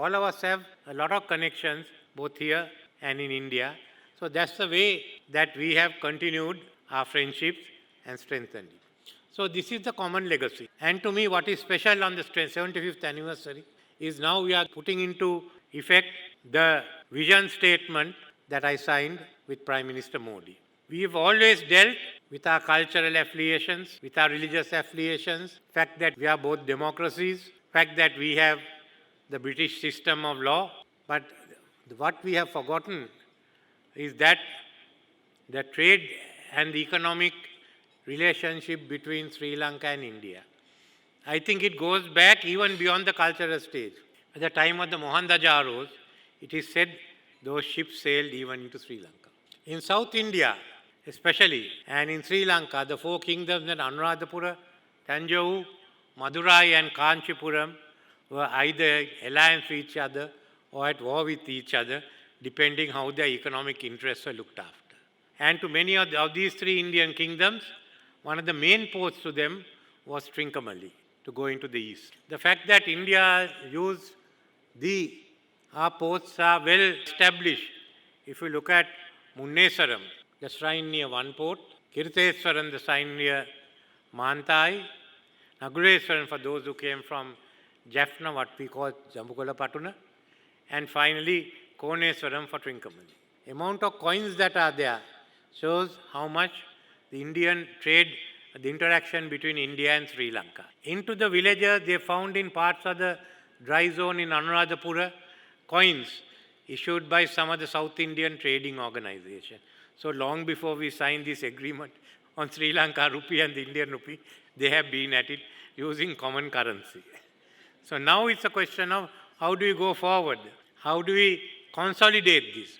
all of us have a lot of connections both here and in India. So that's the way that we have continued our friendships and strengthened it. So this is the common legacy. And to me, what is special on the 75th anniversary is now we are putting into effect the vision statement that I signed with Prime Minister Modi. We have always dealt with our cultural affiliations, with our religious affiliations, fact that we are both democracies, fact that we have the British system of law. But what we have forgotten is that the trade and the economic relationship between Sri Lanka and India. I think it goes back even beyond the cultural stage. At the time of the Mohenjo-daros, it is said those ships sailed even into Sri Lanka. In South India, especially, and in Sri Lanka, the four kingdoms of Anuradhapura, Tanjore, Madurai and Kanchipuram were either alliance with each other or at war with each other, depending how their economic interests were looked after. And to many of these three Indian kingdoms, one of the main ports to them was Trincomalee, to go into the east. The fact that India used our ports are well established. If you look at Munnesaram, the shrine near one port, Kirteswaram, the shrine near Mantai, Naguleswaram for those who came from Jaffna, what we call Jambukola Patuna, and finally Koneswaram for Trincomalee. The amount of coins that are there shows how much the Indian trade, the interaction between India and Sri Lanka. Into the villages, they found in parts of the dry zone in Anuradhapura coins issued by some of the South Indian trading organizations. So long before we signed this agreement on Sri Lanka rupee and the Indian rupee, they have been at it using common currency. So now it's a question of how do we go forward? How do we consolidate this?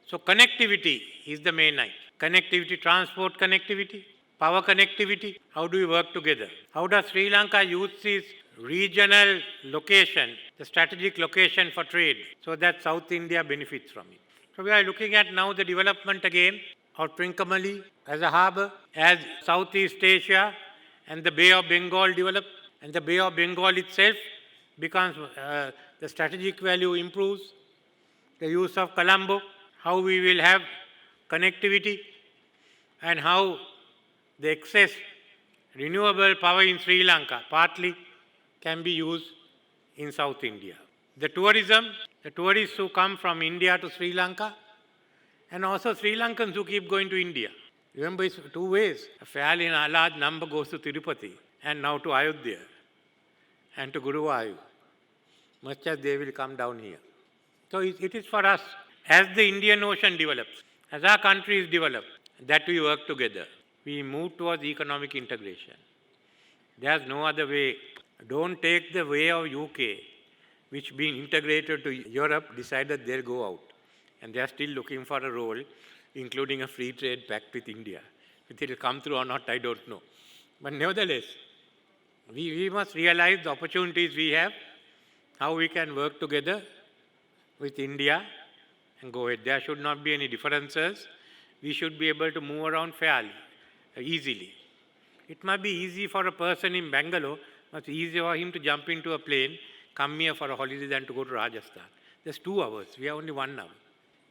So connectivity is the main item. Connectivity, transport connectivity, power connectivity, how do we work together? How does Sri Lanka use its regional location, the strategic location for trade, so that South India benefits from it? So we are looking at now the development again of Trincomalee as a harbour, as Southeast Asia and the Bay of Bengal develop, and the Bay of Bengal itself becomes, the strategic value improves, the use of Colombo, how we will have connectivity, and how the excess renewable power in Sri Lanka partly can be used in South India. The tourism, the tourists who come from India to Sri Lanka, and also Sri Lankans who keep going to India. Remember, it's two ways. A fairly large number goes to Tirupati and now to Ayodhya and to Guruvayur, much as they will come down here. So it is for us, as the Indian Ocean develops, as our countries develop, that we work together. We move towards economic integration. There's no other way. Don't take the way of UK, which being integrated to Europe, decided they'll go out. And they're still looking for a role, including a free trade pact with India. If it will come through or not, I don't know. But nevertheless, we must realize the opportunities we have, how we can work together with India and go ahead. There should not be any differences. We should be able to move around fairly, easily. It might be easy for a person in Bangalore, much easier for him to jump into a plane, come here for a holiday than to go to Rajasthan. There's 2 hours. We have only 1 hour.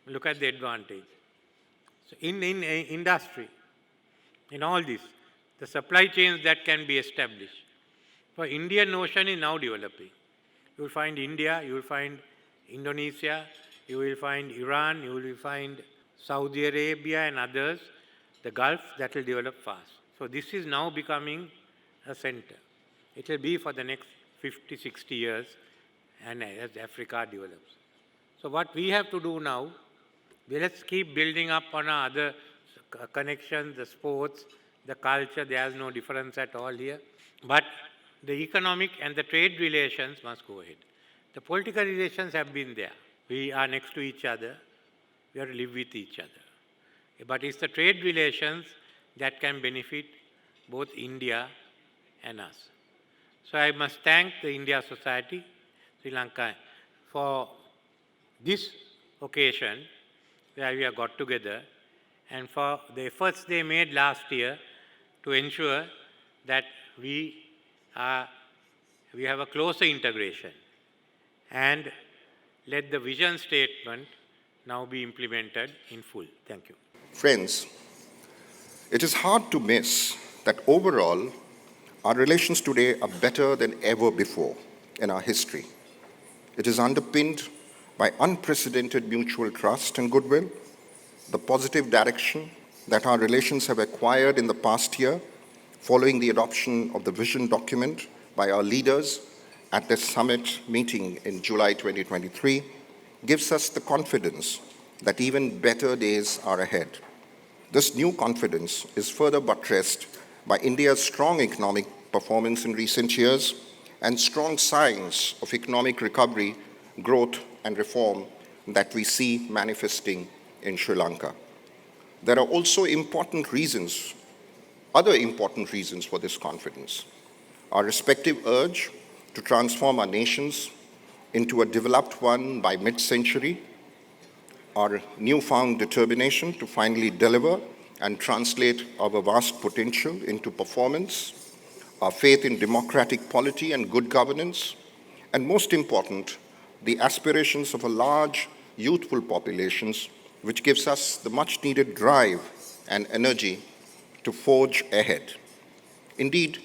Look at the advantage. So in industry, in all this, the supply chains that can be established. For Indian Ocean is now developing. You will find India, you will find Indonesia, you will find Iran, you will find Saudi Arabia and others, the Gulf, that will develop fast. So this is now becoming a center. It will be for the next 50, 60 years, and as Africa develops. So what we have to do now, let's keep building up on our other connections, the sports, the culture. There is no difference at all here. But the economic and the trade relations must go ahead. The political relations have been there. We are next to each other. We have to live with each other. But it's the trade relations that can benefit both India and us. So I must thank the India Society, Sri Lanka, for this occasion where we have got together, and for the efforts they made last year to ensure that we have a closer integration. And let the vision statement now be implemented in full. Thank you. Friends, it is hard to miss that overall, our relations today are better than ever before in our history. It is underpinned by unprecedented mutual trust and goodwill, the positive direction that our relations have acquired in the past year following the adoption of the vision document by our leaders at the summit meeting in July 2023 gives us the confidence that even better days are ahead. This new confidence is further buttressed by India's strong economic performance in recent years and strong signs of economic recovery, growth, and reform that we see manifesting in Sri Lanka. There are also other important reasons for this confidence. Our respective urge to transform our nations into a developed one by mid-century, our newfound determination to finally deliver and translate our vast potential into performance, our faith in democratic polity and good governance, and most important, the aspirations of a large youthful populations, which gives us the much-needed drive and energy to forge ahead. Indeed,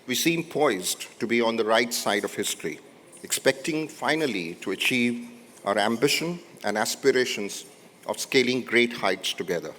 we seem poised to be on the right side of history, expecting finally to achieve our ambition and aspirations of scaling great heights together.